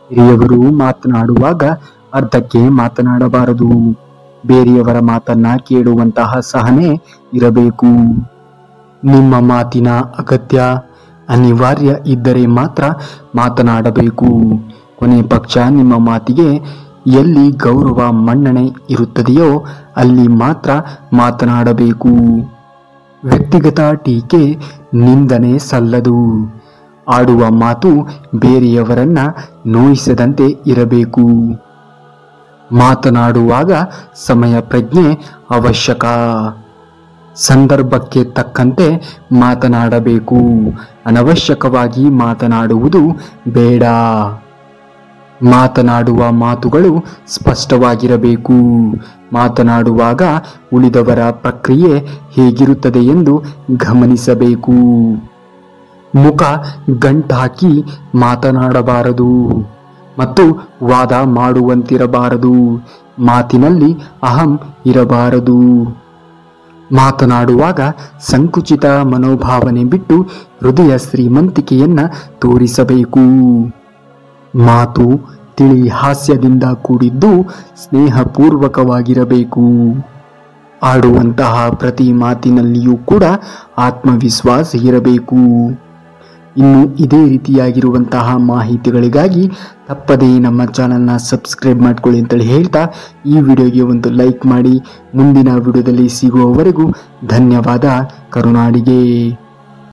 ಹಿರಿಯವರು ಮಾತನಾಡುವಾಗ ಅರ್ಧಕ್ಕೆ ಮಾತನಾಡಬಾರದು. ಬೇರೆಯವರ ಮಾತನ್ನ ಕೇಳುವಂತಹ ಸಹನೆ ಇರಬೇಕು. ನಿಮ್ಮ ಮಾತಿನ ಅಗತ್ಯ ಅನಿವಾರ್ಯ ಇದ್ದರೆ ಮಾತ್ರ ಮಾತನಾಡಬೇಕು. ಕೊನೆ ಪಕ್ಷ ನಿಮ್ಮ ಮಾತಿಗೆ ಎಲ್ಲಿ ಗೌರವ ಮನ್ನಣೆ ಇರುತ್ತದೆಯೋ ಅಲ್ಲಿ ಮಾತ್ರ ಮಾತನಾಡಬೇಕು. ವ್ಯಕ್ತಿಗತ ಟೀಕೆ ನಿಂದನೆ ಸಲ್ಲದು. ಆಡುವ ಮಾತು ಬೇರೆಯವರನ್ನ ನೋಯಿಸದಂತೆ ಇರಬೇಕು. ಮಾತನಾಡುವಾಗ ಸಮಯ ಪ್ರಜ್ಞೆ ಅವಶ್ಯಕ. ಸಂದರ್ಭಕ್ಕೆ ತಕ್ಕಂತೆ ಮಾತನಾಡಬೇಕು. ಅನವಶ್ಯಕವಾಗಿ ಮಾತನಾಡುವುದು ಬೇಡ. ಮಾತನಾಡುವ ಮಾತುಗಳು ಸ್ಪಷ್ಟವಾಗಿರಬೇಕು. ಮಾತನಾಡುವಾಗ ಉಳಿದವರ ಪ್ರಕ್ರಿಯೆ ಹೇಗಿರುತ್ತದೆ ಎಂದು ಗಮನಿಸಬೇಕು. ಮುಖ ಗಂಟಾಕಿ ಮಾತನಾಡಬಾರದು ಮತ್ತು ವಾದ ಮಾಡುವಂತಿರಬಾರದು. ಮಾತಿನಲ್ಲಿ ಅಹಂ ಇರಬಾರದು. ಮಾತನಾಡುವಾಗ ಸಂಕುಚಿತ ಮನೋಭಾವನೆ ಬಿಟ್ಟು ಹೃದಯ ಶ್ರೀಮಂತಿಕೆಯನ್ನ ತೋರಿಸಬೇಕು. ಮಾತು ತಿಳಿ ಹಾಸ್ಯದಿಂದ ಕೂಡಿದ್ದು ಸ್ನೇಹಪೂರ್ವಕವಾಗಿರಬೇಕು. ಆಡುವಂತಹ ಪ್ರತಿ ಮಾತಿನಲ್ಲಿಯೂ ಕೂಡ ಆತ್ಮವಿಶ್ವಾಸ ಇರಬೇಕು. ಇನ್ನು ಇದೇ ರೀತಿಯಾಗಿರುವಂತಹ ಮಾಹಿತಿಗಳಿಗಾಗಿ ತಪ್ಪದೇ ನಮ್ಮ ಚಾನಲ್ನ ಸಬ್ಸ್ಕ್ರೈಬ್ ಮಾಡ್ಕೊಳ್ಳಿ ಅಂತೇಳಿ ಹೇಳ್ತಾ ಈ ವಿಡಿಯೋಗೆ ಒಂದು ಲೈಕ್ ಮಾಡಿ. ಮುಂದಿನ ವಿಡಿಯೋದಲ್ಲಿ ಸಿಗುವವರೆಗೂ ಧನ್ಯವಾದ. ಕರುನಾಡಿಗೆ.